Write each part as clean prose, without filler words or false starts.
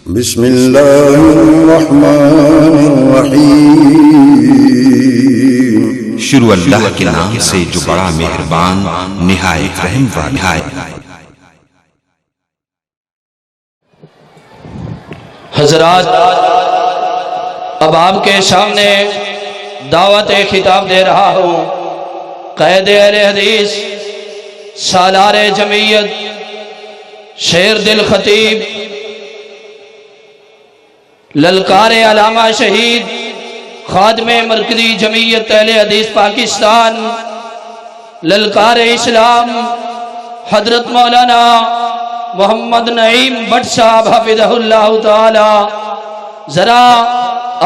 بسم اللہ الرحمن الرحیم۔ شروع اللہ کے نام سے جو بڑا مہربان نہایت رحم والا ہے۔ حضرات، اب آپ کے سامنے دعوت خطاب دے رہا ہوں قائد اہل حدیث، سالار جمعیت، شیر دل خطیب، للکار علامہ شہید، خادم مرکزی جمعیت اہل حدیث پاکستان، للکار اسلام، حضرت مولانا محمد نعیم بٹ صاحب حفظہ اللہ تعالی۔ ذرا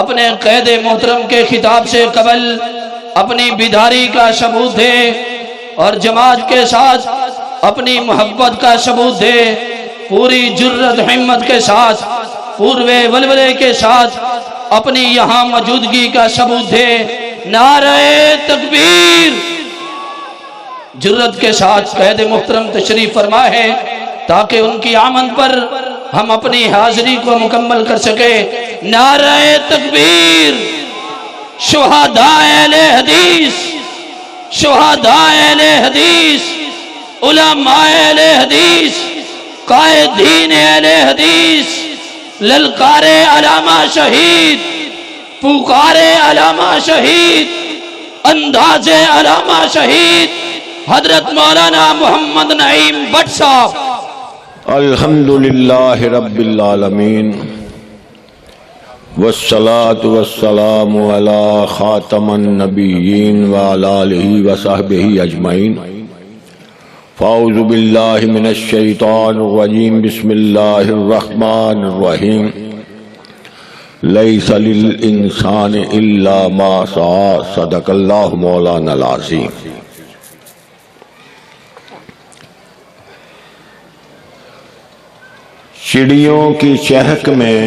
اپنے قید محترم کے خطاب سے قبل اپنی بیداری کا ثبوت دے اور جماعت کے ساتھ اپنی محبت کا ثبوت دے، پوری جرت ہمت کے ساتھ، پوروے ولولے کے ساتھ اپنی یہاں موجودگی کا ثبوت دے۔ نعرہ تکبیر! جرت کے ساتھ قید محترم تشریف فرما ہے تاکہ ان کی آمد پر ہم اپنی حاضری کو مکمل کر سکے۔ نعرہ تکبیر! شہداء اہل حدیث، شہداء اہل حدیث، علماء اہل حدیث، قائدین اہل حدیث، للکار علامہ شہید، پکار علامہ شہید، انداز علامہ شہید، حضرت مولانا محمد نعیم بٹ صاحب۔ الحمدللہ رب العالمین، والصلاة والسلام علی خاتم النبیین وعلی آلہ وصحبہ اجمعین۔ فاعوذ باللہ من الشیطان الرجیم، بسم اللہ الرحمن الرحیم۔ لیس للانسان الا ما سعی، صدق اللہ مولانا العظیم۔ چڑیوں کی چہک میں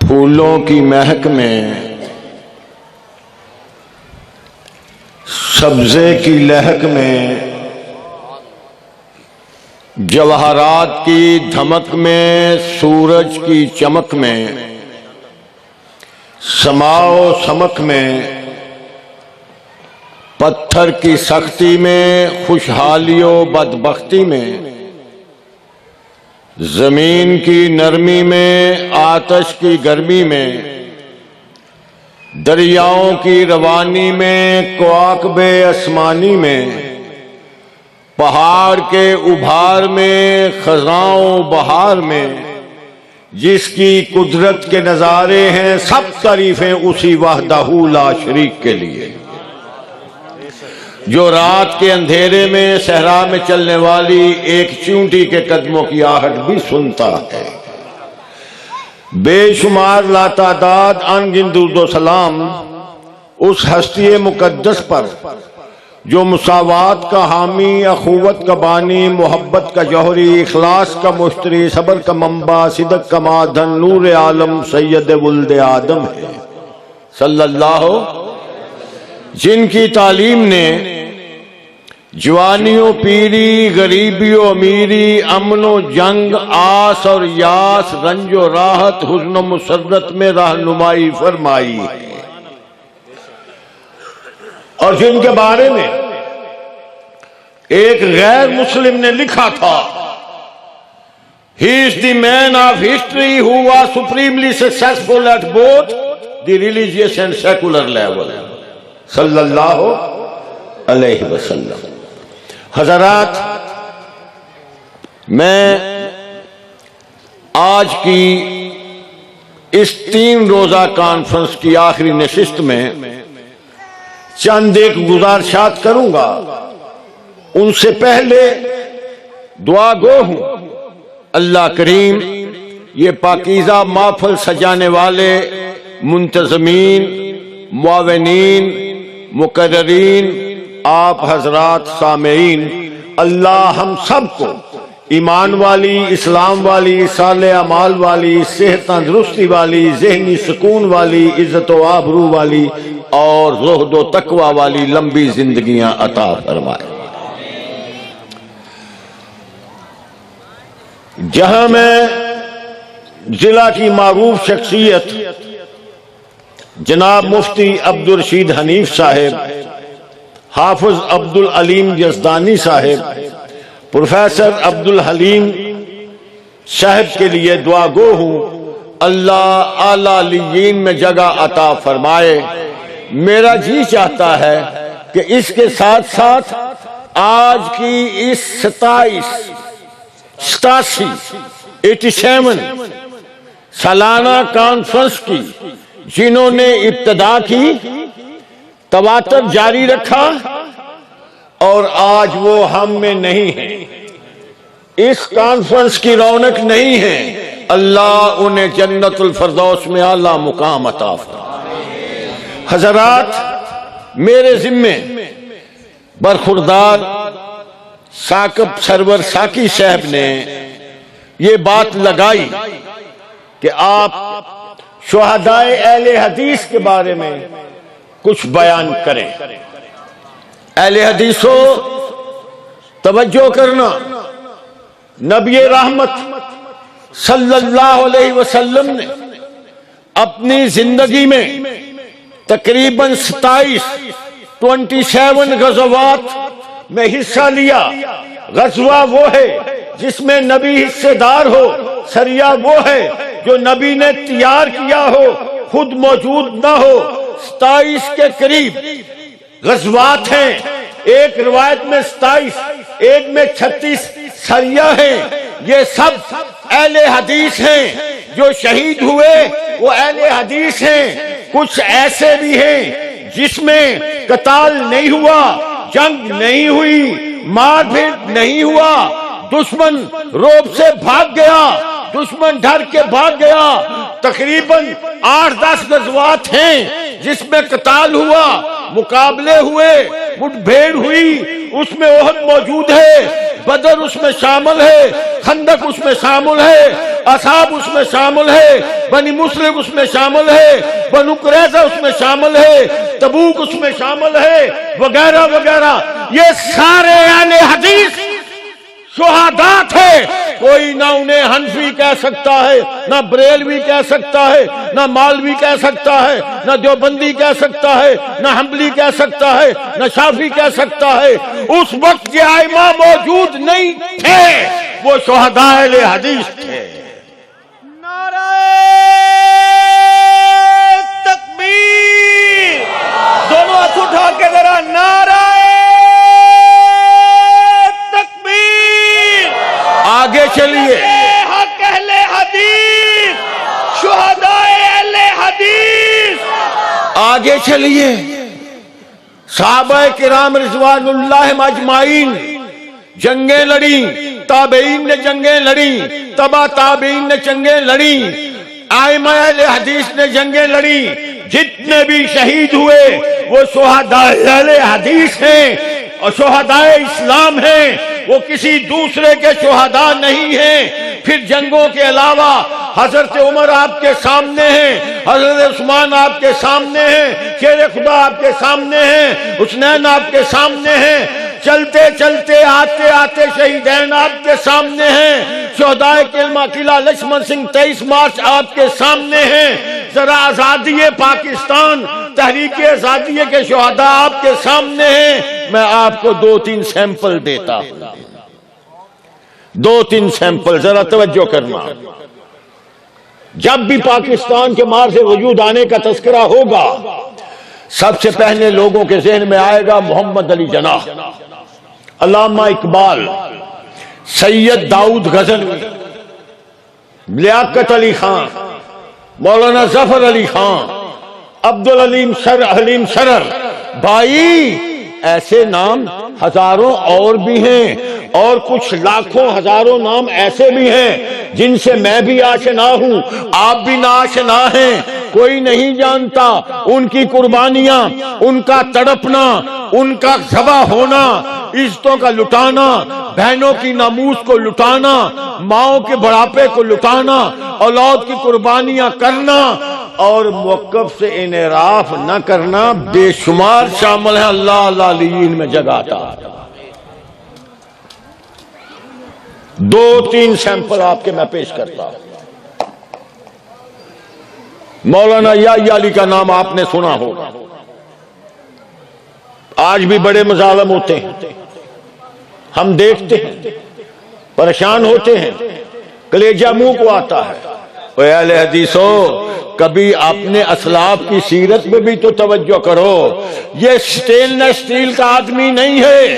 پھولوں کی مہک میں، سبزے کی لہک میں، جواہرات کی دھمک میں، سورج کی چمک میں، سما و سمک میں، پتھر کی سختی میں، خوشحالی و بدبختی میں، زمین کی نرمی میں، آتش کی گرمی میں، دریاؤں کی روانی میں، کواکب اسمانی میں، پہاڑ کے ابھار میں، خزاں و بہار میں، جس کی قدرت کے نظارے ہیں، سب تعریفیں اسی وحدہ لا شریک کے لیے، جو رات کے اندھیرے میں صحرا میں چلنے والی ایک چونٹی کے قدموں کی آہٹ بھی سنتا ہے۔ بے شمار لاتعداد انگن درود و سلام اس ہستی مقدس پر جو مساوات کا حامی، اخوت کا بانی، محبت کا جوہری، اخلاص کا مشتری، صبر کا منبع، صدق کا معدن، نور عالم، سید ولد آدم ہے صلی اللہ، جن کی تعلیم نے جوانی و پیری، غریبی و امیری، امن و جنگ، آس اور یاس، رنج و راحت، حزن و مسرت میں رہنمائی فرمائی ہے، اور جن کے بارے میں ایک غیر مسلم نے لکھا تھا، "He is the man of history who was supremely successful at both the religious and secular level." صلی اللہ علیہ وسلم۔ حضرات، میں آج کی اس 3 روزہ کانفرنس کی آخری نشست میں چند ایک گزارشات کروں گا۔ ان سے پہلے دعا گو ہوں اللہ کریم یہ پاکیزہ محفل سجانے والے منتظمین، معاونین، مقررین، آپ حضرات سامعین، اللہ ہم سب کو ایمان والی، اسلام والی، صالح اعمال والی، صحت تندرستی والی، ذہنی سکون والی، عزت و آبرو والی اور زہد و تقوی والی لمبی زندگیاں عطا فرمائے۔ جہاں میں ضلع کی معروف شخصیت جناب مفتی عبدالرشید حنیف صاحب، حافظ عبدالعلیم یزدانی صاحب، پروفیسر عبدالحلیم صاحب کے لیے دعا گو ہوں اللہ اعلی علیین میں جگہ عطا فرمائے۔ میرا جی چاہتا ہے کہ اس کے ساتھ ساتھ آج کی اس 87 سالانہ کانفرنس کی جنہوں نے ابتدا کی، تواتر جاری رکھا اور آج وہ ہم میں نہیں ہیں، اس کانفرنس کی رونق نہیں ہے، اللہ انہیں جنت الفردوس میں اعلیٰ مقام عطا فرمائے۔ حضرات، میرے ذمے برخوردار ثاقب سرور ساکی صاحب نے یہ بات لگائی کہ آپ شہدائے اہل حدیث کے بارے میں کچھ بیان کریں۔ اہل حدیثو، توجہ کرنا، نبی رحمت صلی اللہ علیہ وسلم نے اپنی زندگی میں تقریباً 27 غزوات میں حصہ لیا۔ غزوہ وہ ہے جس میں نبی حصے دار ہو، سریہ وہ ہے جو نبی نے تیار کیا ہو، خود موجود نہ ہو۔ 27 کے قریب غزوات ہیں، ایک روایت میں 27، ایک میں 36 سریہ ہیں۔ یہ سب اہل حدیث ہیں، جو شہید ہوئے وہ اہل حدیث ہیں۔ کچھ ایسے بھی ہیں جس میں قتال نہیں ہوا، جنگ نہیں ہوئی، مار پیٹ نہیں ہوا، دشمن روب سے بھاگ گیا، دشمن ڈر کے بھاگ گیا۔ تقریباً 8-10 غزوات ہیں جس میں قتال ہوا، مقابلے ہوئے، مٹ بھیڑ ہوئی، اس میں احد موجود ہے، بدر اس میں شامل ہے، خندق اس میں شامل ہے، اصحاب اس میں شامل ہے، بنی مسلم اس میں شامل ہے، بنو قریظہ اس میں شامل ہے، تبوک اس میں شامل ہے، وغیرہ وغیرہ۔ یہ سارے اہل حدیث شہداء تھے۔ کوئی نہ انہیں حنفی کہہ سکتا ہے، نہ بریلوی کہہ سکتا ہے، نہ مالوی کہہ سکتا ہے، نہ دیوبندی کہہ سکتا ہے، نہ حنبلی کہہ سکتا ہے، نہ شافعی کہہ سکتا ہے۔ اس وقت یہ ائمہ موجود نہیں تھے، وہ شہداء اہل حدیث تھے۔ نعرہ تکبیر، دونوں ہاتھ اٹھا کے ذرا نعرہ تکبیر۔ آگے چلیے، حق اہل حدیث، شہداء اہل حدیث۔ آگے چلیے۔ صحابہ کرام رضوان اللہ اجمعین جنگیں لڑی، تابعین نے جنگیں لڑی، تبع تابعین نے جنگیں لڑی، ائمہ اہل حدیث نے جنگیں لڑی۔ جتنے بھی شہید ہوئے وہ شہداء اہل حدیث ہیں اور شہداء اسلام ہیں، وہ کسی دوسرے کے شہداء نہیں ہیں۔ پھر جنگوں کے علاوہ حضرت عمر آپ کے سامنے ہیں، حضرت عثمان آپ کے سامنے ہیں، شیر خدا آپ کے سامنے ہیں، حسنین آپ کے سامنے ہیں، چلتے چلتے آتے آتے شہیدین آپ کے سامنے ہیں، شہداء کلمہ قلعہ لکشمن سنگھ 23 مارچ آپ کے سامنے ہیں۔ ذرا آزادی پاکستان، تحریک آزادی کے شہداء آپ کے سامنے ہیں۔ میں آپ کو 2-3 سیمپل دیتا ہوں، 2-3 سیمپل، ذرا توجہ کرنا۔ جب بھی پاکستان کے مار سے وجود آنے کا تذکرہ ہوگا، سب سے پہلے لوگوں کے ذہن میں آئے گا محمد علی جناح، علامہ اقبال، سید داؤد غزنوی، لیاقت علی خان، مولانا ظفر علی خان، عبدالعلیم حلیم شرر۔ بھائی، ایسے نام ہزاروں اور بھی ہیں، اور کچھ لاکھوں ہزاروں نام ایسے بھی ہیں جن سے میں بھی آشنا ہوں، آپ بھی ناآشنا ہیں۔ کوئی نہیں جانتا ان کی قربانیاں، ان کا تڑپنا، ان کا ذبح ہونا، عزتوں کا لٹانا، بہنوں کی ناموس کو لٹانا، ماؤں کے بڑھاپے کو لٹانا، اولاد کی قربانیاں کرنا اور موقف سے انحراف نہ کرنا بے شمار شامل ہے۔ اللہ العلیین میں جگہ عطا۔ 2-3 سیمپل آپ کے میں پیش کرتا ہوں۔ مولانا یحییٰ علی کا نام آپ نے سنا ہوگا، آج بھی بڑے مظالم ہوتے ہیں، ہم دیکھتے ہیں، پریشان ہوتے ہیں، کلیجہ منہ کو آتا ہے۔ اے اہل حدیثو، کبھی اپنے اسلاف کی سیرت میں بھی تو توجہ کرو۔ یہ سٹین اسٹیل کا آدمی نہیں ہے،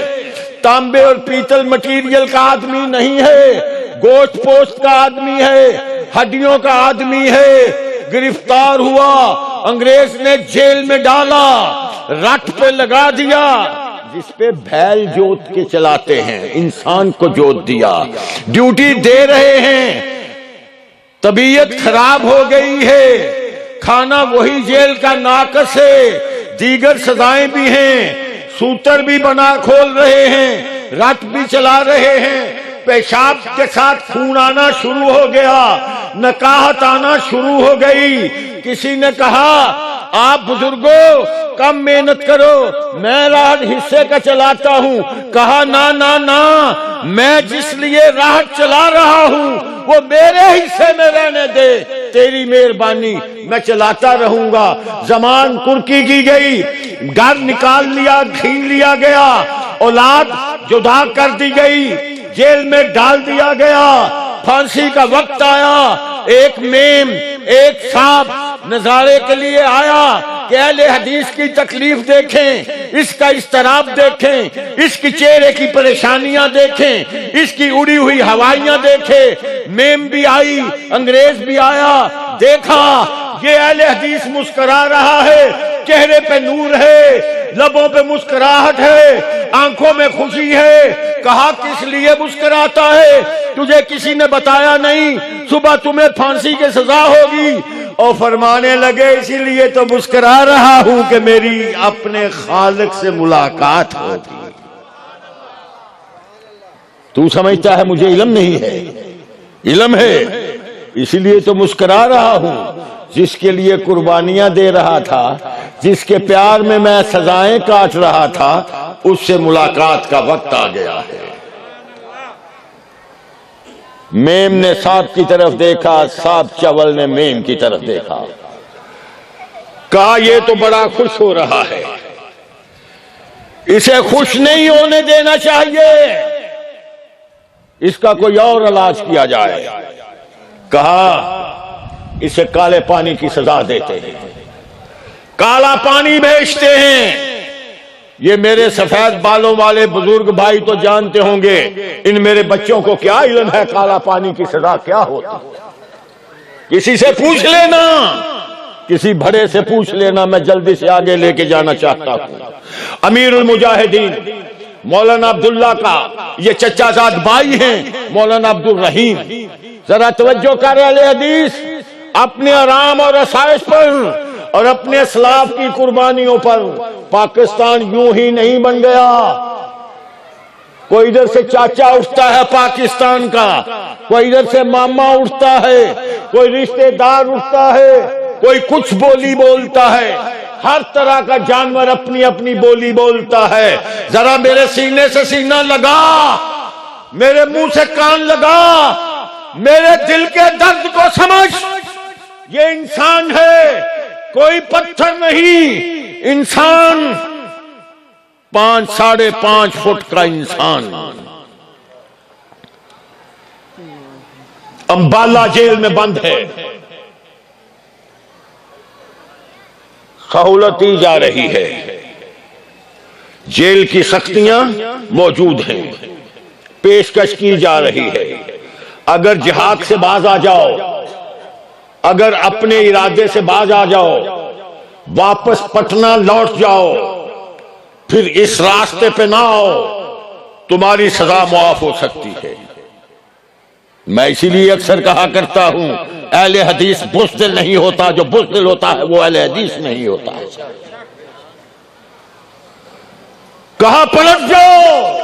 تانبے اور پیتل مٹیریل کا آدمی نہیں ہے، گوشت پوست کا آدمی ہے، ہڈیوں کا آدمی ہے، گرفتار ہوا، انگریز نے جیل میں ڈالا، رٹ پہ لگا دیا، جس پہ بھیل جوت کے چلاتے ہیں، انسان کو جوت دیا، ڈیوٹی دے رہے ہیں، طبیعت خراب ہو گئی ہے، کھانا وہی جیل کا ناقص ہے، دیگر سزائیں بھی ہیں، سوتر بھی بنا کھول رہے ہیں، رت بھی چلا رہے ہیں، پیشاب کے ساتھ خون آنا شروع ہو گیا، نکاہت آنا شروع ہو گئی۔ کسی نے کہا آپ بزرگوں کم محنت کرو، میں راہٹ حصے کا چلاتا ہوں۔ کہا نا نا نا، میں جس لیے راہٹ چلا رہا ہوں وہ میرے حصے میں رہنے دے، تیری مہربانی میں چلاتا رہوں گا۔ زمان کرکی کی گئی، گھر نکال لیا، چھین لیا گیا، اولاد جدا کر دی گئی، جیل میں ڈال دیا گیا، پھانسی کا وقت آیا، ایک میم ایک صاحب نظارے کے لیے آیا کہ اہل حدیث کی تکلیف دیکھیں، اس کا اضطراب دیکھیں، اس کی چہرے کی پریشانیاں دیکھیں، اس کی اڑی ہوئی ہوائیاں دیکھیں۔ میم بھی آئی، انگریز بھی آیا، دیکھا یہ اہل حدیث مسکرا رہا ہے، چہرے پہ نور ہے، لبوں پہ مسکراہٹ ہے، آنکھوں میں خوشی ہے۔ کہا کس لیے مسکراتا ہے؟ تجھے کسی نے بتایا نہیں صبح تمہیں پھانسی کی سزا ہوگی؟ اور فرمانے لگے اسی لیے تو مسکرا رہا ہوں کہ میری اپنے خالق سے ملاقات ہوگی۔ تو سمجھتا ہے مجھے علم نہیں ہے؟ علم ہے، اسی لیے تو مسکرا رہا ہوں۔ جس کے لیے قربانیاں دے رہا تھا، جس کے پیار میں میں سزائیں کاٹ رہا تھا، اس سے ملاقات کا وقت آ گیا ہے۔ میم نے صاحب کی طرف دیکھا، صاحب چول نے میم کی طرف دیکھا، کہا یہ تو بڑا خوش ہو رہا ہے، اسے خوش نہیں ہونے دینا چاہیے، اس کا کوئی اور علاج کیا جائے۔ کہا اسے کالے پانی کی سزا دیتے ہیں، کالا پانی بھیجتے ہیں۔ یہ میرے سفید بالوں والے بزرگ بھائی تو جانتے ہوں گے، ان میرے بچوں کو کیا علم ہے کالا پانی کی سزا کیا ہوتی؟ کسی سے پوچھ لینا، کسی بڑے سے پوچھ لینا، میں جلدی سے آگے لے کے جانا چاہتا ہوں۔ امیر المجاہدین مولانا عبداللہ کا یہ چچا زاد بھائی ہیں، مولانا عبد الرحیم۔ ذرا توجہ کر اہل حدیث، اپنے آرام اور آسائش پر اور اپنے اسلاف کی قربانیوں پر پاکستان یوں ہی نہیں بن گیا۔ کوئی ادھر سے چاچا اٹھتا ہے پاکستان کا، کوئی ادھر سے ماما اٹھتا ہے، کوئی رشتہ دار اٹھتا ہے، کوئی کچھ بولی بولتا ہے، ہر طرح کا جانور اپنی اپنی بولی بولتا ہے۔ ذرا میرے سینے سے سینہ لگا، میرے منہ سے کان لگا، میرے دل کے درد کو سمجھ۔ یہ انسان ہے، کوئی پتھر نہیں، انسان 5-5.5 فٹ کا انسان۔ امبالہ جیل میں بند ہے، سہولت دی جا رہی ہے، جیل کی سختیاں موجود ہیں، پیشکش کی جا رہی ہے۔ اگر جہاد سے باز آ جاؤ، اگر اپنے ارادے سے باز آ جاؤ، واپس پٹنہ لوٹ جاؤ، پھر اس راستے پہ نہ آؤ، تمہاری سزا معاف ہو سکتی ہے۔ میں اسی لیے اکثر کہا کرتا ہوں، اہل حدیث بزدل نہیں ہوتا، جو بزدل ہوتا ہے وہ اہل حدیث نہیں ہوتا۔ کہاں پلٹ جاؤ،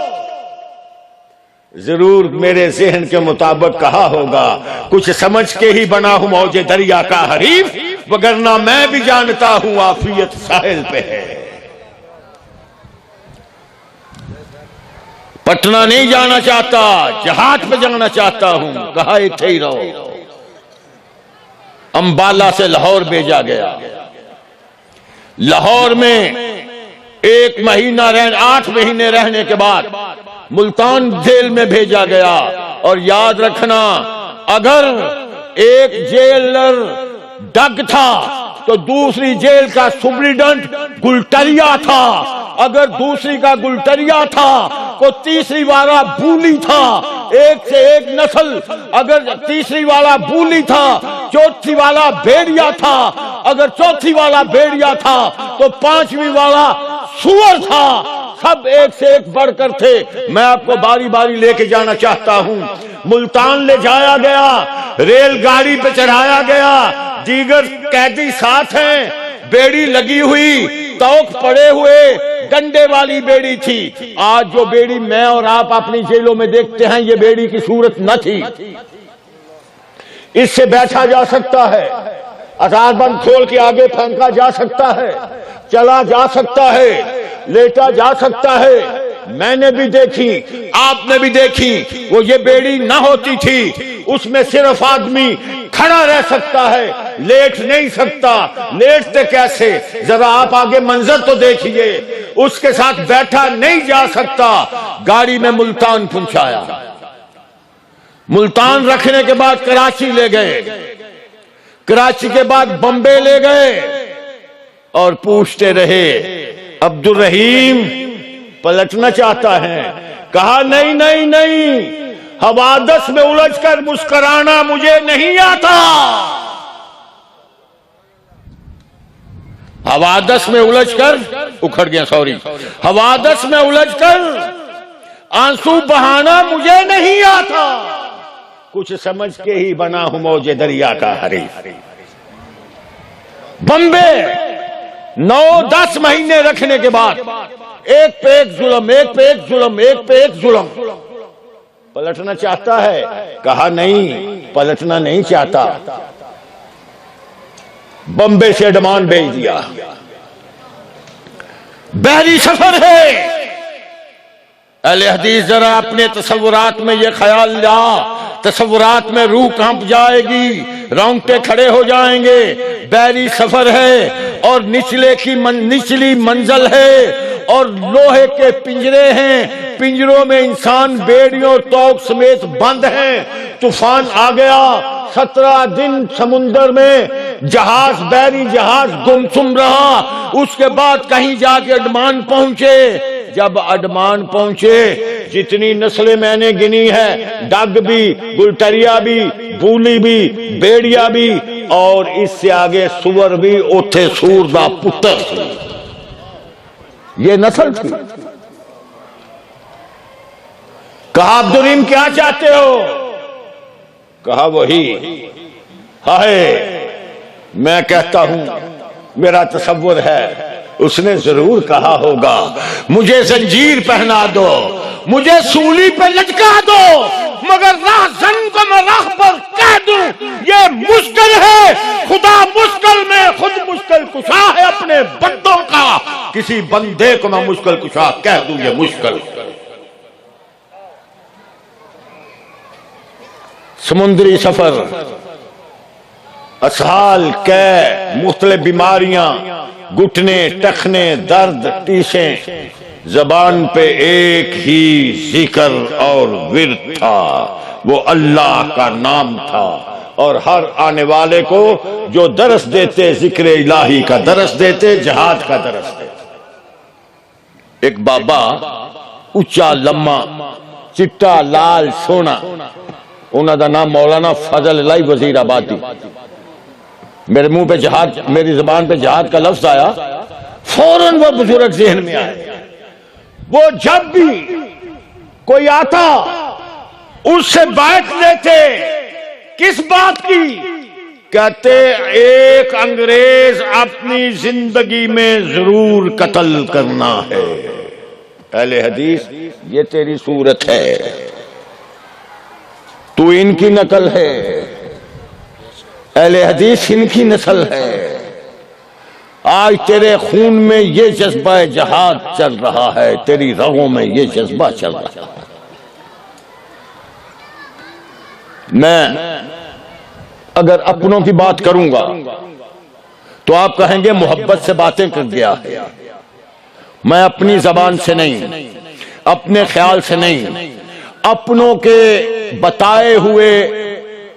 ضرور میرے ذہن کے مطابق کہا ہوگا، کچھ سمجھ کے ہی بنا ہوں موج دریا کا حریف، وگرنہ میں بھی جانتا ہوں عافیت ساحل پہ ہے۔ پٹنہ نہیں جانا چاہتا، جہاد پہ جانا چاہتا ہوں۔ کہا اتھے ہی رہو۔ امبالہ سے لاہور بھیجا گیا۔ لاہور میں 1 مہینہ 8 مہینے رہنے کے بعد ملتان جیل میں بھیجا گیا۔ اور یاد رکھنا، اگر ایک جیلر ڈگ تھا تو دوسری جیل کا سپرنٹینڈنٹ گلٹریا تھا، اگر دوسری کا گلٹریا تھا تو تیسری والا بولی تھا۔ ایک سے ایک نسل، اگر تیسری والا بولی تھا، چوتھی والا بھیڑیا تھا، اگر چوتھی والا بھیڑیا تھا تو 5ویں والا سور تھا۔ سب ایک سے ایک بڑھ کر تھے۔ میں آپ کو باری باری لے کے جانا چاہتا ہوں۔ ملتان لے جایا گیا، ریل گاڑی پہ چڑھایا گیا، دیگر قیدی ساتھ ہیں، بیڑی لگی ہوئی، توق پڑے ہوئے، ڈنڈے والی بیڑی تھی۔ آج جو بیڑی میں اور آپ اپنی جیلوں میں دیکھتے ہیں، یہ بیڑی کی صورت نہ تھی۔ اس سے بیٹھا جا سکتا ہے، ہتھیار بند کھول کے آگے پھینکا جا سکتا ہے، چلا جا سکتا ہے، لیٹا جا سکتا ہے۔ میں نے بھی دیکھی، آپ نے بھی دیکھی۔ وہ یہ بیڑی نہ ہوتی تھی، اس میں صرف آدمی کھڑا رہ سکتا ہے، لیٹ نہیں سکتا۔ لیٹتے کیسے؟ ذرا آپ آگے منظر تو دیکھیے، اس کے ساتھ بیٹھا نہیں جا سکتا۔ گاڑی میں ملتان پہنچایا، ملتان رکھنے کے بعد کراچی لے گئے، کراچی کے بعد بمبے لے گئے، اور پوچھتے رہے عبد الرحیم پلٹنا چاہتا ہے؟ کہا نہیں نہیں نہیں، حوادث میں الجھ کر مسکرانا مجھے نہیں آتا۔ حوادث میں الجھ کر اکھڑ گیا، سوری، حوادث میں الجھ کر آنسو بہانا مجھے نہیں آتا۔ کچھ سمجھ کے ہی بنا ہوں موج دریا کا حریف۔ بمبے 9-10 مہینے رکھنے کے بعد ایک پہ ایک ظلم، ایک پہ ایک ظلم، ایک پہ ایک ظلم۔ پلٹنا چاہتا ہے؟ کہا نہیں، پلٹنا نہیں چاہتا۔ بمبے سے ڈمان بھیج دیا، بحری سفر ہے۔ اہل حدیث ذرا اپنے تصورات میں یہ خیال لا، تصورات میں روح کانپ جائے گی، رونگٹے کھڑے ہو جائیں گے۔ بحری سفر ہے اور نچلی منزل ہے اور لوہے کے پنجرے ہیں، پنجروں میں انسان بیڑیوں اور توق سمیت بند ہیں۔ طوفان آ گیا، 17 دن سمندر میں جہاز، بحری جہاز گمسم رہا۔ اس کے بعد کہیں جا کے اڈمان پہنچے۔ جب اڈمان پہنچے، جتنی نسلیں میں نے گنی ہے، ڈگ بھی، گلٹریا بھی، بولی بھی، بیڑیا بھی، اور اس سے آگے سور بھی، اوتھے سور دا پتر، یہ نسل تھی۔ کہا عبدالرحیم کیا چاہتے ہو؟ کہا وہی ہے، میں کہتا ہوں، میرا تصور ہے اس نے ضرور کہا ہوگا مجھے زنجیر پہنا دو، مجھے سولی پہ لٹکا دو، مگر راہزن کو میں راہ پر کہہ دوں یہ مشکل ہے۔ خدا مشکل میں خود مشکل کشا ہے اپنے بندوں کا، کسی بندے کو میں مشکل کشا کہہ دوں یہ مشکل۔ سمندری سفر، اسہال، قے، مختلف بیماریاں، گھٹنے، ٹخنے، درد، ٹیشیں، زبان پہ ایک ہی ذکر اور ورد تھا، وہ اللہ کا نام تھا، اور ہر آنے والے کو جو درس دیتے ذکر الہی کا درس دیتے، جہاد کا درس دیتے۔ ایک بابا اچا لما چٹا لال سونا، انہوں دا نام مولانا فضل اللہ وزیر آبادی۔ میرے منہ پہ جہاد، میری زبان پہ جہاد کا لفظ آیا، فوراً وہ بزرگ ذہن میں آئے۔ وہ جب بھی کوئی آتا اس سے بیعت لیتے، کس بات کی؟ کہتے ایک انگریز اپنی زندگی میں ضرور قتل کرنا ہے۔ اہل حدیث یہ تیری صورت ہے، تو ان کی نقل ہے، اہل حدیث ان کی نسل ہے۔ آج تیرے خون میں یہ جذبہ جہاد چل رہا ہے، تیری رگوں میں یہ جذبہ چل رہا ہے۔ میں اگر اپنوں کی بات کروں گا تو آپ کہیں گے محبت سے باتیں کر گیا ہے۔ میں اپنی زبان سے نہیں، اپنے خیال سے نہیں، اپنوں کے بتائے ہوئے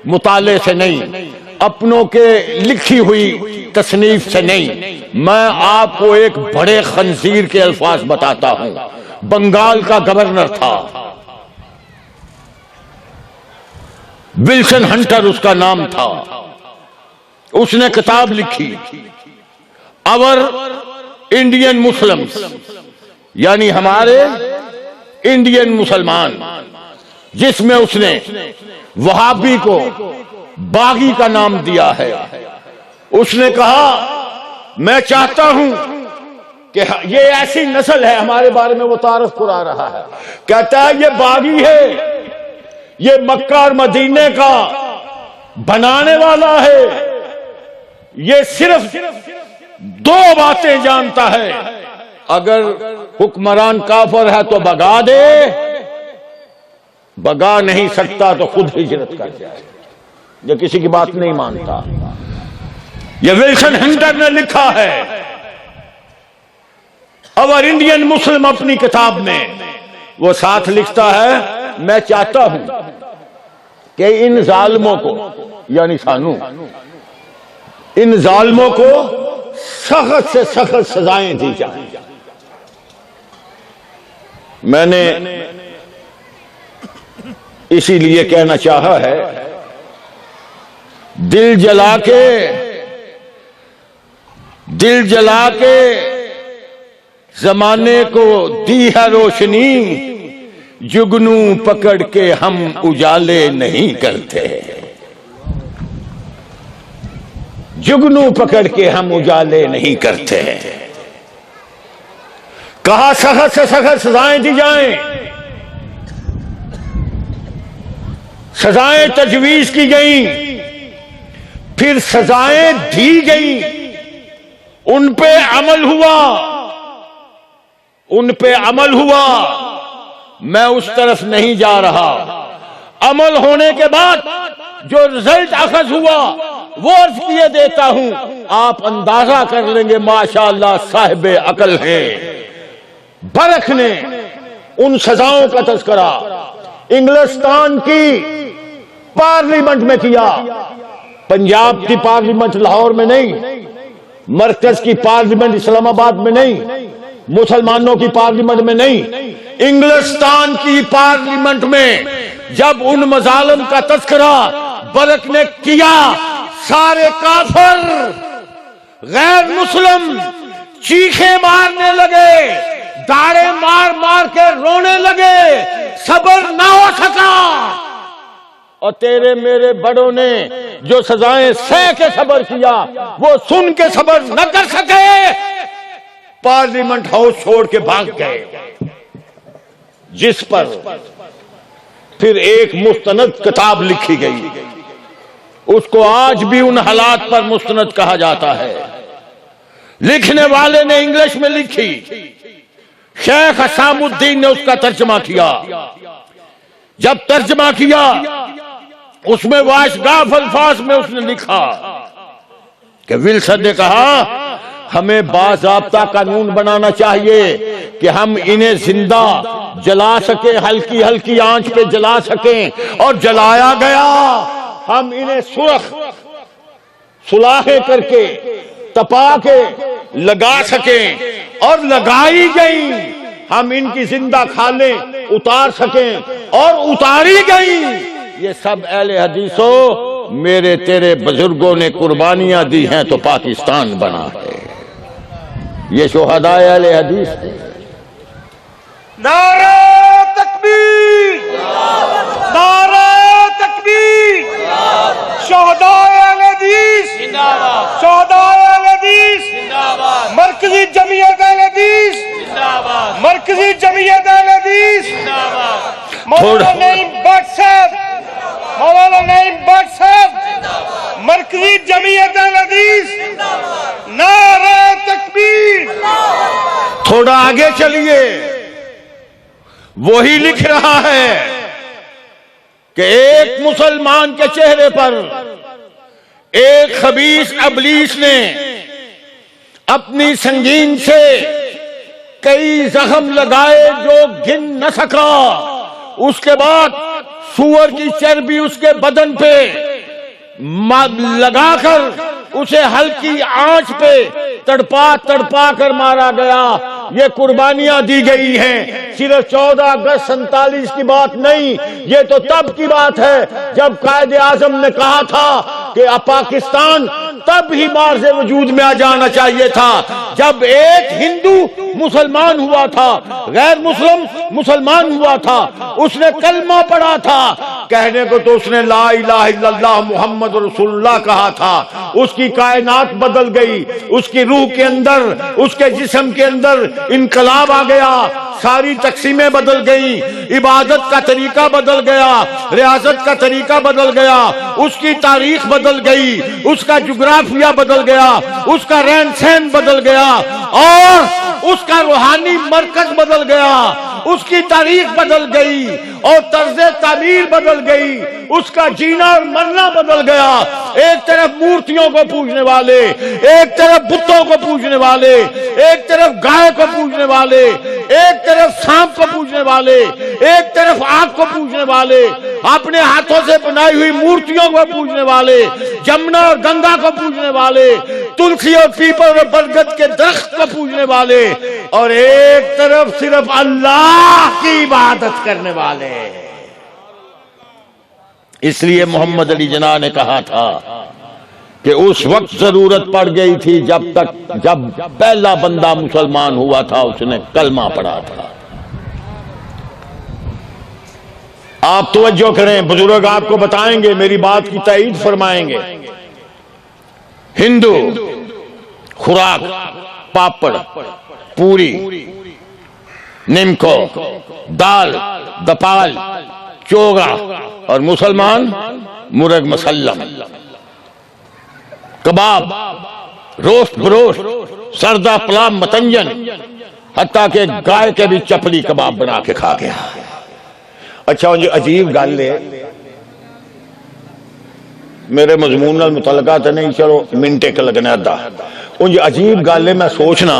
مطالعے سے نہیں، اپنوں کے لکھی ہوئی تصنیف سے نہیں، میں آپ کو ایک بڑے خنزیر کے الفاظ بتاتا ہوں۔ بنگال کا گورنر تھا، ولسن ہنٹر اس کا نام تھا۔ اس نے کتاب لکھی اور انڈین مسلمز، یعنی ہمارے انڈین مسلمان، جس میں اس نے وہابی کو باغی کا نام دیا ہے۔ اس نے کہا میں چاہتا ہوں کہ یہ ایسی نسل ہے، ہمارے بارے میں وہ تعارف کرا رہا ہے، کہتا ہے یہ باغی ہے، یہ مکہ اور مدینے کا بنانے والا ہے، یہ صرف دو باتیں جانتا ہے، اگر حکمران کافر ہے تو بگا دے، بگا نہیں سکتا تو خود ہجرت کر جائے۔ یہ کسی کی بات نہیں مانتا، یہ ولسن ہنٹر نے لکھا ہے۔ اور انڈین مسلم اپنی کتاب میں وہ ساتھ لکھتا ہے میں چاہتا ہوں کہ ان ظالموں کو، یعنی سانو، ان ظالموں کو سخت سے سخت سزائیں دی جائیں۔ میں نے اسی لیے کہنا چاہا ہے، دل جلا کے زمانے کو دی ہے روشنی، جگنو پکڑ کے ہم اجالے نہیں کرتے، جگنو پکڑ کے ہم اجالے نہیں کرتے۔ کہا سخت سے سخت سزائیں دی جائیں، سزائیں تجویز کی گئیں، پھر سزائیں دی گئیں، ان پہ عمل ہوا، ان پہ عمل ہوا۔ میں اس طرف نہیں جا رہا، عمل ہونے کے بعد جو رزلٹ اخذ ہوا وہ عرض کیے دیتا ہوں، آپ اندازہ کر لیں گے ماشاءاللہ صاحب عقل ہیں۔ برق نے ان سزاؤں کا تذکرہ انگلستان کی پارلیمنٹ میں کیا، پنجاب کی پارلیمنٹ لاہور میں نہیں، مرکز کی پارلیمنٹ اسلام آباد میں نہیں، مسلمانوں کی پارلیمنٹ میں نہیں، انگلستان کی پارلیمنٹ میں جب ان مظالم کا تذکرہ برق نے کیا، سارے کافر غیر مسلم چیخیں مارنے لگے، داڑے مار مار کے رونے لگے، صبر نہ ہو سکا۔ اور تیرے میرے بڑوں نے جو سزائیں سہ کے صبر کیا وہ سن کے صبر نہ کر سکے، پارلیمنٹ ہاؤس چھوڑ کے بھاگ گئے، جس پر پھر ایک مستند کتاب لکھی گئی، اس کو آج بھی ان حالات پر مستند کہا جاتا ہے۔ لکھنے والے نے انگلش میں لکھی، شیخ حسام الدین نے اس کا ترجمہ کیا۔ جب ترجمہ کیا اس میں واشگاف الفاظ میں اس نے لکھا کہ ولسن نے کہا ہمیں باضابطہ قانون بنانا چاہیے کہ ہم انہیں زندہ جلا سکیں، ہلکی ہلکی آنچ پہ جلا سکیں، اور جلایا گیا۔ ہم انہیں سرخ سلاخیں کر کے تپا کے لگا سکیں، اور لگائی گئی، ہم ان کی زندہ کھالیں اتار سکیں، اور اتاری گئی۔ یہ سب اہل حدیثوں، میرے تیرے بزرگوں نے قربانیاں دی ہیں تو پاکستان بنا ہے۔ یہ شہداء اہل حدیث ہیں۔ نعرہ تکبیر، نعرہ تکبیر، شہداء اہل حدیث، شہداء اہل حدیث، مرکزی جمعیت اہل حدیث، مرکزی جمعیت اہل حدیث، مولانا نعیم بٹ صاحب، مولانا نعیم بٹ صاحب، مرکزی جمعیت اہل حدیث، نعرہ تکبیر۔ وہی لکھ رہا ہے کہ ایک مسلمان کے چہرے پر ایک خبیث ابلیس نے اپنی سنگین سے کئی زخم لگائے جو گن نہ سکا. اس کے بعد سور کی چربی اس کے بدن پہ لگا کر اسے ہلکی آنچ پہ تڑپا تڑپا کر مارا گیا. یہ قربانیاں دی گئی ہیں. صرف 14 اگست 47 کی بات نہیں، یہ تو تب کی بات ہے جب قائد اعظم نے کہا تھا کہ پاکستان تب ہی مارز وجود میں آ جانا چاہیے تھا جب ایک ہندو مسلمان ہوا تھا، غیر مسلم مسلمان ہوا تھا، اس نے کلمہ پڑھا تھا. کہنے کو تو اس نے لا الہ الا اللہ محمد رسول اللہ کہا تھا. اس کی کائنات بدل گئی، اس کی روح کے اندر، اس کے جسم کے اندر انقلاب آ گیا. ساری تقسیمیں بدل گئیں، عبادت کا طریقہ بدل گیا، ریاضت کا طریقہ بدل گیا، اس کی تاریخ بدل گئی، اس کا جغرافیہ بدل گیا، اس کا رہن سہن بدل گیا، اور اس کا روحانی مرکز بدل گیا. اس کی تاریخ بدل گئی اور طرز تعمیر بدل گئی. اس کا جینا اور مرنا بدل گیا. ایک طرف مورتیوں کو پوجنے والے، ایک طرف بتوں کو پوجنے والے، ایک طرف گائے کو پوجنے والے، ایک طرف سانپ کو پوجنے والے، ایک طرف آگ کو پوجنے والے، اپنے ہاتھوں سے بنائی ہوئی مورتیوں کو پوجنے والے، جمنا اور گنگا کو پوجنے والے، تلسی اور پیپل اور برگد کے درخت کو پوجنے والے، اور ایک طرف صرف اللہ کی عبادت کرنے والے. اس لیے محمد علی جناح نے کہا تھا کہ اس وقت ضرورت پڑ گئی تھی جب پہلا بندہ مسلمان ہوا تھا اس نے کلمہ پڑھا تھا. آپ توجہ کریں، بزرگ آپ کو بتائیں گے، میری بات کی تائید فرمائیں گے. ہندو خوراک پاپڑ، پوری، نمکو، دال، دپال، چوگا، اور مسلمان مرغ مسلم، کباب، روسٹ بروسٹ، سردہ پلا متنجن، حتیٰ کہ گائے کے بھی چپلی کباب بنا کے کھا گیا. اچھا جو عجیب گل ہے، میرے مضمون نال متعلقہ تو نہیں، چلو منٹ ایک لگنا ادا. ان جو عجیب گل ہے، میں سوچنا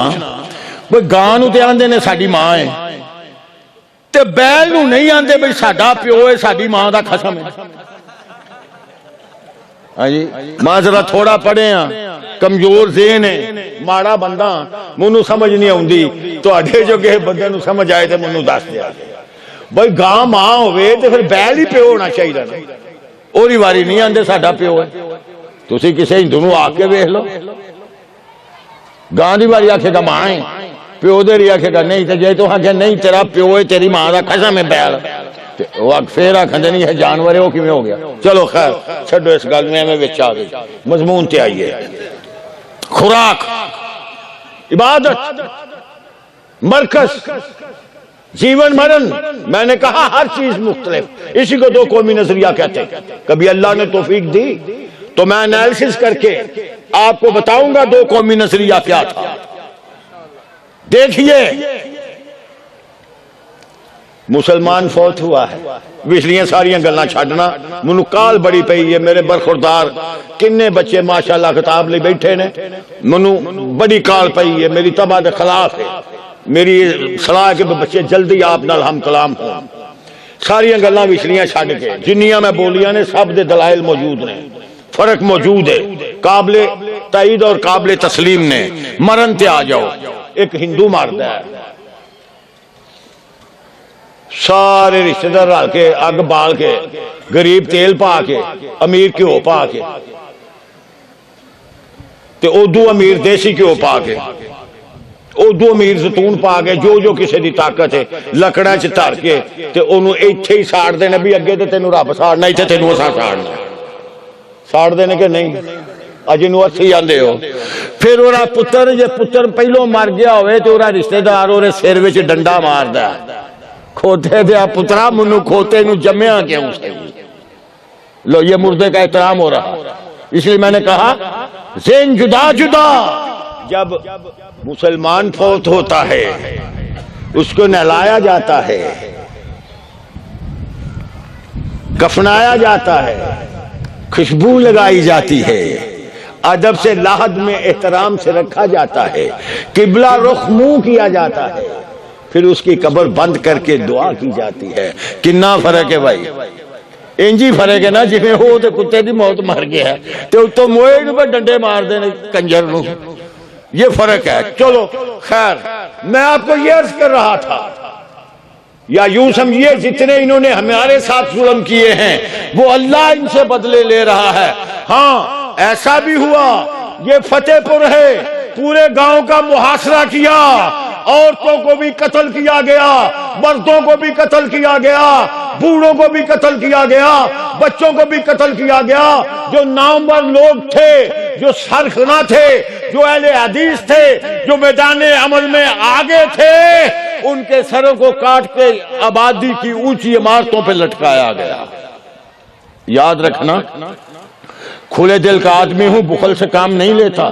بھئی گاں نو تے آندے نے ساڈی ماں ہے، تے بیل نو نہیں آندے بھئی ساڈا پیو ہے، ساڈی ماں دا قسم ہے. ہاں جی، ماں ذرا تھوڑا پڑھے ہاں، کمزور ذہن ہے، ماڑا بندہ، منو سمجھ نہیں آؤندی، تواڈے جو کہ بندے نو سمجھ آئے تے منو دس دیا. بھئی گاں ماں ہوئے تے پھر بیل ہی پیو ہونا چاہیے نا. اوری واری نہیں آندے ساڈا پیو ہے. تسی کسے ہندو نو آ کے ویکھ لو، گاں دی واری آکھے گا ماں ہے، پیو دے ری آکھے گا نہیں. تے جے تو آکھے نہیں تیرا پیو ہے، تیری ماں دا قسم ہے بیل، تے او پھر آکھندے نہیں ہے جانور ہے، او کیویں ہو گیا. چلو خیر چھڈو اس گل میں وچ آ گئی، مضمون تے آئیے. خوراک، عبادت، مرکز، جیون مرن، میں نے کہا ہر چیز مختلف. اسی کو دو قومی نظریہ کہتے ہیں. کبھی اللہ نے توفیق دی تو میں انالیسس کر کے آپ کو بتاؤں گا دو قومی نظریہ کیا تھا. دیکھیے مسلمان فوت ہوا ہے، پچھلیاں ساریاں گلاں چھڈنا، منو کال بڑی پئی ہے. میرے برخوردار کنے بچے ماشاءاللہ کتاب لے بیٹھے نے، منو بڑی کال پئی ہے، میری طبع دے خلاف ہے. میری صلاح ہے کہ بچے جلدی آپ نال ہم کلام ہوں. ساریاں گلاں پچھلیاں چھڈ کے جنیاں میں بولیاں نے سب دے دلائل موجود نے. فرق موجود ہے، قابل تائید اور قابل تسلیم نے. مرن تے آ جاؤ. ایک ہندو ماردا ہے، سارے رشتہ دار رل کے اگ بال کے، غریب تیل پا کے، امیر گھیو پا کے، تے ادو امیر دیسی گھیو پا کے، ادو امیر زیتون پا کے، جو جو کسی دی طاقت ہے لکڑا چ دھر کے تے اونوں ایتھے ہی ساڑ دینے بھی اگے تے تینوں رب ساڑنا، ایتھے تینوں اساں ساڑنا. ساڑ دینے کہ نہیں؟ جنوں اسی آندے ہو. پھر اورا پتر، جے پتر پہلو مر گیا ہوئے تے اورا رشتہ دار اورے سر وچ ڈنڈا ماردا ہے، کھوتے دیا پترا منو کھوتے نو جمعیا کیوں سے. لو یہ مردے کا احترام ہو رہا. اس لیے میں نے کہا ذہن جدا جدا. جب مسلمان فوت ہوتا ہے اس کو نہلایا جاتا ہے، کفنایا جاتا ہے، خوشبو لگائی جاتی ہے، ادب سے لحد میں احترام سے رکھا جاتا ہے، قبلہ رخ منہ کیا جاتا ہے، پھر اس کی قبر بند کر کے دعا کی جاتی ہے۔ کنا فرق ہے بھائی؟ انجی فرق ہے نا، جویں ہو تے کتے دی موت مر گیا تے اتوں موئے نوں ڈنڈے مار دے کنجر نوں، یہ فرق ہے۔ چلو خیر، میں آپ کو یہ عرض کر رہا تھا، یا یوں سمجھیے جتنے انہوں نے ہمارے ساتھ ظلم کیے ہیں وہ اللہ ان سے بدلے لے رہا ہے۔ ہاں ایسا بھی ہوا، یہ فتح پور ہے، پورے گاؤں کا محاصرہ کیا، عورتوں کو بھی قتل کیا گیا، مردوں کو بھی قتل کیا گیا، بوڑھوں کو بھی قتل کیا گیا، بچوں کو بھی قتل کیا گیا۔ جو نامور لوگ تھے، جو سرخنا تھے، جو اہل حدیث تھے، جو میدان عمل میں آگے تھے، ان کے سروں کو کاٹ کے آبادی کی اونچی عمارتوں پہ لٹکایا گیا۔ یاد رکھنا، کھلے دل کا آدمی ہوں، بخل سے کام نہیں لیتا۔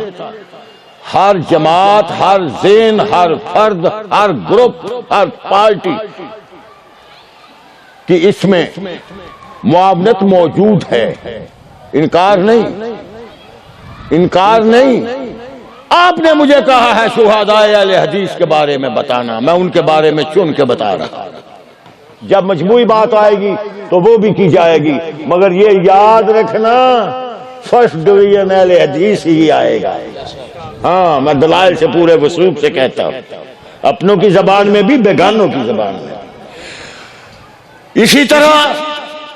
ہر جماعت، ہر ذہن، ہر فرد، ہر گروپ، ہر پارٹی کہ اس میں معاونت موجود ہے، انکار نہیں، انکار نہیں۔ آپ نے مجھے کہا ہے شہداء اہل حدیث کے بارے میں بتانا، میں ان کے بارے میں چن کے بتا رہا ہوں۔ جب مجموعی بات آئے گی تو وہ بھی کی جائے گی، مگر یہ یاد رکھنا فرسٹ ڈویژن اہل حدیث ہی آئے گا۔ ہاں میں دلائل سے پورے وثوق سے کہتا ہوں، اپنوں کی زبان میں بھی، بیگانوں کی زبان میں۔ اسی طرح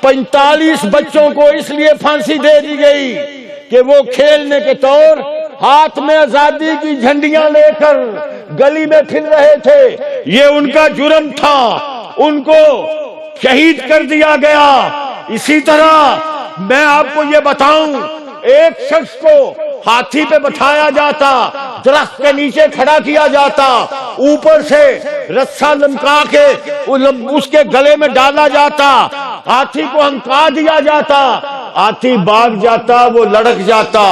45 بچوں کو اس لیے پھانسی دے دی گئی کہ وہ کھیلنے کے طور ہاتھ میں آزادی کی جھنڈیاں لے کر گلی میں پھر رہے تھے، یہ ان کا جرم تھا، ان کو شہید کر دیا گیا۔ اسی طرح میں آپ کو یہ بتاؤں، ایک شخص کو ہاتھی پہ بٹھایا جاتا، درخت کے نیچے کھڑا کیا جاتا، اوپر سے رسا لمکا کے اس کے گلے میں ڈالا جاتا، ہاتھی کو ہنکا دیا جاتا، ہاتھی بھاگ جاتا، وہ لڑک جاتا،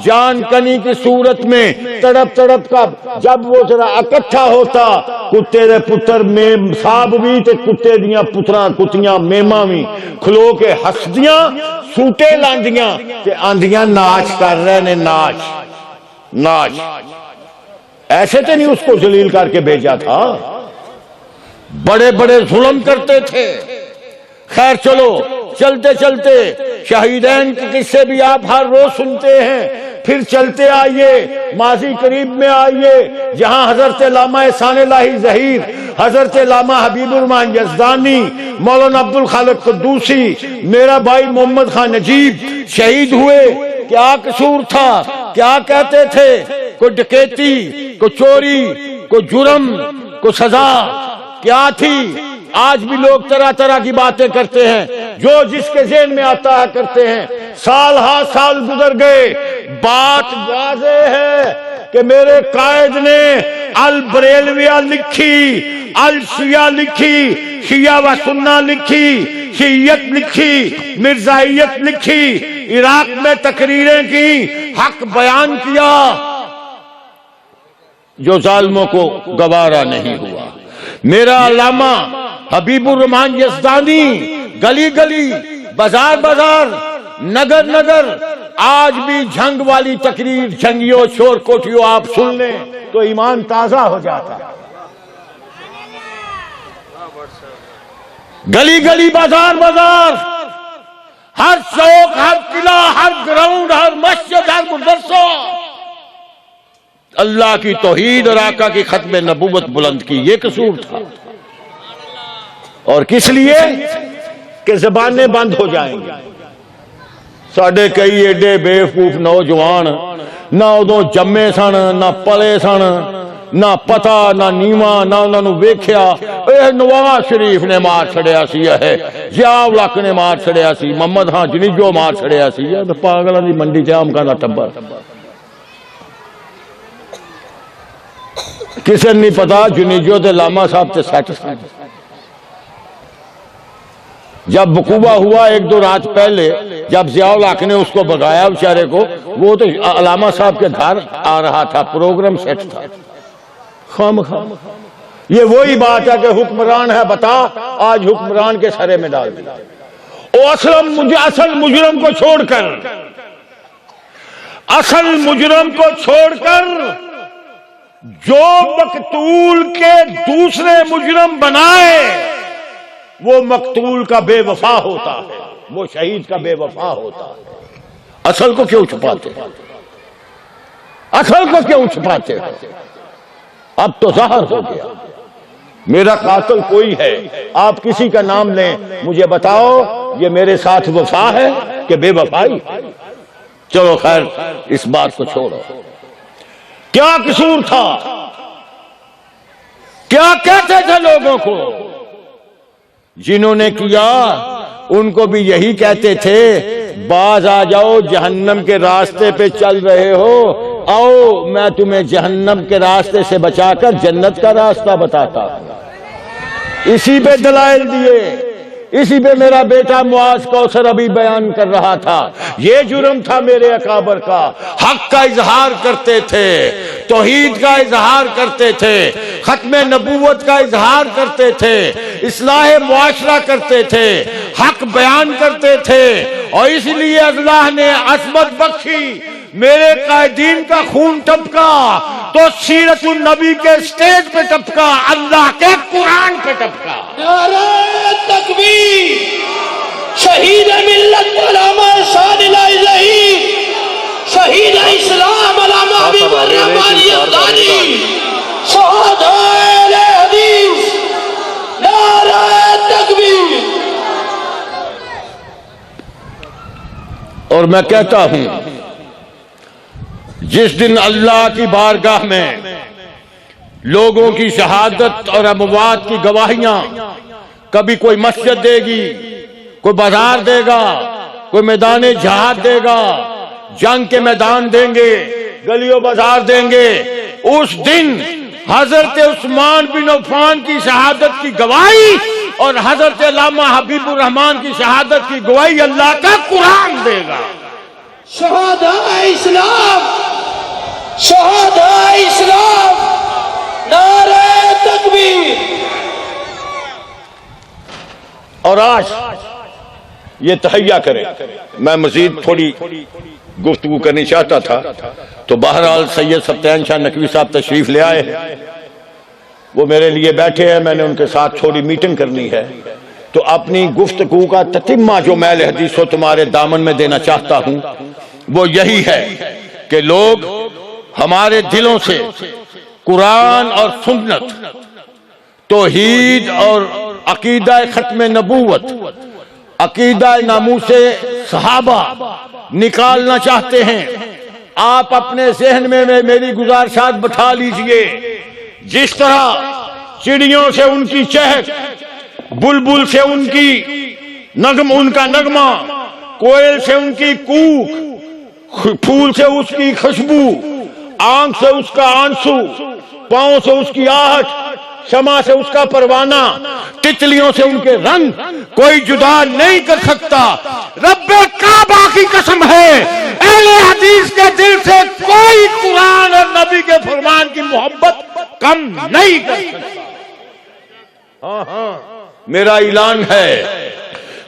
جان کنی کی صورت میں تڑپ تڑپ کا جب وہ ذرا اکٹھا ہوتا، کتے دے پتر میں صاحب بھی تے کتے دیاں پتراں کتیاں میماں بھی کھلو کے ہسدیاں، سوٹے لاندیاں تے آندیاں ناچ کر رہے نے، ناچ ناچ۔ ایسے تو نہیں اس کو ذلیل کر کے بھیجا تھا، بڑے بڑے ظلم کرتے تھے۔ خیر چلو، چلتے چلتے شہیدین کے قصے بھی آپ ہر روز سنتے ہیں، پھر چلتے آئیے ماضی قریب میں آئیے، جہاں حضرت علامہ احسان الہی ظہیر، حضرت علامہ حبیب الرحمن یزدانی، مولانا عبدالخالق قدوسی، میرا بھائی محمد خان نجیب شہید ہوئے۔ کیا قصور تھا؟ کیا کہتے تھے؟ کوئی ڈکیتی، کوئی چوری، کوئی جرم، کوئی سزا کیا تھی؟ آج بھی لوگ طرح طرح کی باتیں کرتے ہیں، جو جس کے ذہن میں آتا ہے کرتے ہیں۔ سال ہا سال گزر گئے، بات واضح ہے کہ میرے قائد نے البریلویہ لکھی، الشیعہ لکھی، شیعہ و سنہ لکھی، شیعیت لکھی، مرزائیت لکھی، عراق میں تقریریں کی، حق بیان کیا، جو ظالموں کو گوارا نہیں ہوا۔ میرا علامہ حبیب الرحمن یزدانی گلی گلی، بازار بازار، نگر نگر، آج بھی جنگ والی تقریر، جنگیوں شور کوٹھیوں آپ سن لیں تو ایمان تازہ ہو جاتا۔ گلی گلی، بازار بازار، ہر چوک، ہر قلعہ، ہر گراؤنڈ، ہر مسجد، ہر مدرسہ اللہ کی توحید اور آقا کی ختم نبوت بلند کی۔ یہ قصور تھا، اور کس لیے کہ زبانیں بند ہو جائیں گی۔ ساڈے کئی ایڈے بیوقوف نوجوان نہ ادوں جمے سن، نہ پلے سن، نہ پتا نہ نیواں، نہ انہوں نے ویکھیا۔ اے نواز شریف نے مار چھڑیا سی، ہے ضیاء الحق نے مار چھڑیا سی، محمد خان جنیجو مار چھڑیا سی، پاگلاں دی منڈی تے آم کا ٹبر۔ کسی نہیں پتا جنیجو تے لاما صاحب تے سیٹ سن۔ جب وقوع ہوا ایک دو رات پہلے، جب ضیاء الحق نے اس کو بگایا بیچارے کو، وہ تو علامہ صاحب کے گھر آ رہا تھا، پروگرام سیٹ تھا۔ خام خام یہ وہی بات ہے کہ حکمران ہے بتا، آج حکمران کے سرے میں ڈال دیا۔ اصل مجرم کو چھوڑ کر، اصل مجرم کو چھوڑ کر جو مقتول کے دوسرے مجرم بنائے وہ مقتول کا بے وفا ہوتا ہے، وہ شہید کا بے وفا ہوتا ہے۔ اصل کو کیوں چھپاتے ہیں؟ اصل کو کیوں چھپاتے ہیں؟ اب تو ظاہر ہو گیا میرا قاتل کوئی ہے، آپ کسی کا نام لیں، مجھے بتاؤ یہ میرے ساتھ وفا ہے کہ بے وفائی؟ چلو خیر اس بات کو چھوڑو، کیا قصور تھا؟ کیا کہتے تھے لوگوں کو؟ جنہوں نے کیا ان کو بھی یہی کہتے تھے، باز آ جاؤ، جہنم کے راستے پہ چل رہے ہو، آؤ میں تمہیں جہنم کے راستے سے بچا کر جنت کا راستہ بتاتا ہوں۔ اسی پہ دلائل دیے، اسی پہ میرا بیٹا معاذ کوثر ابھی بیان کر رہا تھا۔ یہ جرم تھا میرے اکابر کا، حق کا اظہار کرتے تھے، توحید کا اظہار کرتے تھے، ختم نبوت کا اظہار کرتے تھے، اصلاح معاشرہ کرتے تھے، حق بیان کرتے تھے، اور اس لیے اللہ نے عصمت بخشی، میرے قائدین کا خون ٹپکا تو سیرت النبی کے سٹیج پہ ٹپکا، اللہ کے قرآن پہ ٹپکا۔ نعرہ تکبیر، شہید ملت علامہ شان الہی، شہید اسلام علامہ حبیب الرحمن یزدانی، شہداء اہل حدیث، نعرہ تکبیر۔ اور میں کہتا ہوں جس دن اللہ کی بارگاہ میں لوگوں کی شہادت اور اموات کی گواہیاں، کبھی کوئی مسجد دے گی، کوئی بازار دے گا، کوئی میدان جہاد دے گا، جنگ کے میدان دیں گے، گلیوں بازار دیں گے، اس دن حضرت عثمان بن عفان کی شہادت کی گواہی اور حضرت علامہ حبیب الرحمن کی شہادت کی گواہی اللہ کا قرآن دے گا۔ شہداء اسلام، شہداء اسلام، نعرہ تکبیر۔ اور آج یہ تہیہ کریں، میں مزید تھوڑی گفتگو کرنی چاہتا تھا تو بہرحال سید سبطین شاہ نقوی صاحب تشریف لے آئے ہیں، وہ میرے لیے بیٹھے ہیں، میں نے ان کے ساتھ تھوڑی میٹنگ کرنی ہے، تو اپنی گفتگو کا تتمہ جو میں حدیث و تمہارے دامن میں دینا چاہتا ہوں وہ یہی ہے کہ لوگ ہمارے دلوں سے قرآن اور سنت، توحید اور عقیدہ ختم نبوت، عقیدہ ناموس صحابہ نکالنا چاہتے ہیں۔ آپ اپنے ذہن میں میری گزارشات بٹھا لیجئے، جس طرح چڑیوں سے ان کی چہک، بلبل سے ان کا نغمہ، کوئل سے ان کی کوک، پھول سے اس کی خوشبو، آنکھ سے اس کا آنسو، پاؤں سے اس کی آہٹ، شمع سے اس کا پروانہ، تتلیوں سے ان کے رنگ کوئی جدا نہیں کر سکتا۔ رب کعبہ کی قسم ہے، اہل حدیث کے دل سے کوئی قرآن اور نبی کے فرمان کی محبت کم نہیں کر سکتا۔ ہاں میرا اعلان ہے،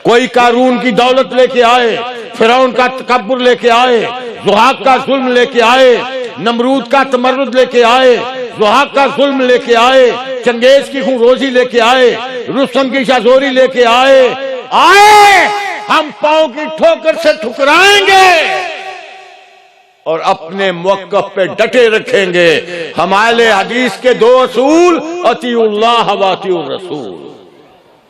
کوئی قارون کی دولت لے کے آئے، فرعون کا تکبر لے کے آئے، ضحاک کا ظلم لے کے آئے، نمرود کا تمرد لے کے آئے، ضحاک کا ظلم لے کے آئے، چنگیز کی خون روزی لے کے آئے، رستم کی شاہزوری لے کے آئے، ہم پاؤں کی ٹھوکر سے ٹھکرائیں گے اور اپنے موقف پہ ڈٹے رکھیں گے۔ ہم اہل حدیث کے دو اصول، اطیعوا اللہ و اطیعوا الرسول،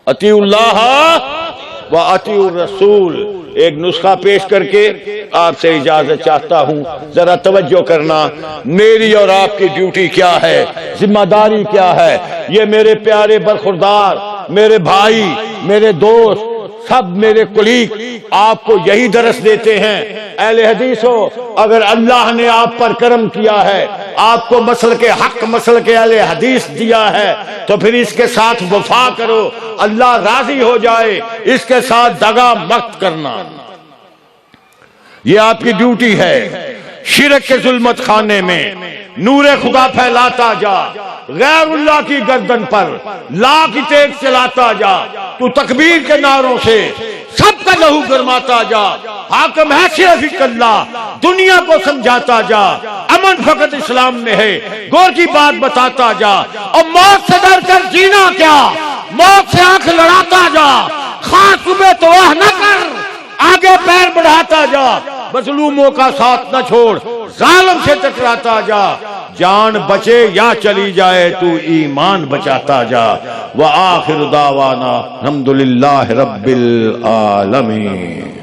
اطیعوا اللہ و اطیعوا الرسول۔ ایک نسخہ پیش کر کے آپ سے اجازت چاہتا ہوں، ذرا توجہ کرنا، میری اور آپ کی ڈیوٹی کیا ہے، ذمہ داری کیا ہے۔ یہ میرے پیارے برخوردار، میرے بھائی، میرے دوست، سب میرے کلیگ آپ کو یہی درس دیتے ہیں، اہل حدیث ہو، اگر اللہ نے آپ پر کرم کیا ہے، آپ کو مسلک حق، مسلک اہل حدیث دیا ہے، تو پھر اس کے ساتھ وفا کرو، اللہ راضی ہو جائے، اس کے ساتھ دغا مت کرنا، یہ آپ کی ڈیوٹی ہے۔ شرک کے ظلمت خانے میں نور خدا پھیلاتا جا، غیر اللہ کی گردن پر لا کی تیغ چلاتا جا، تو تکبیر کے نعروں سے سب کا لہو گرماتا جا، حاکم ہے صرف اللہ، دنیا کو سمجھاتا جا، امن فقط اسلام میں ہے، غور کی بات بتاتا جا، اور موت سے ڈر کر جینا کیا، موت سے آنکھ لڑاتا جا، خاص صبح تو نہ کر، آگے پیر بڑھاتا جا، مظلوموں کا ساتھ نہ چھوڑ، ظالم سے ٹکراتا جا، جان بچے یا چلی جائے تو ایمان بچاتا جا۔ وآخر دعوانا الحمدللہ رب العالمین۔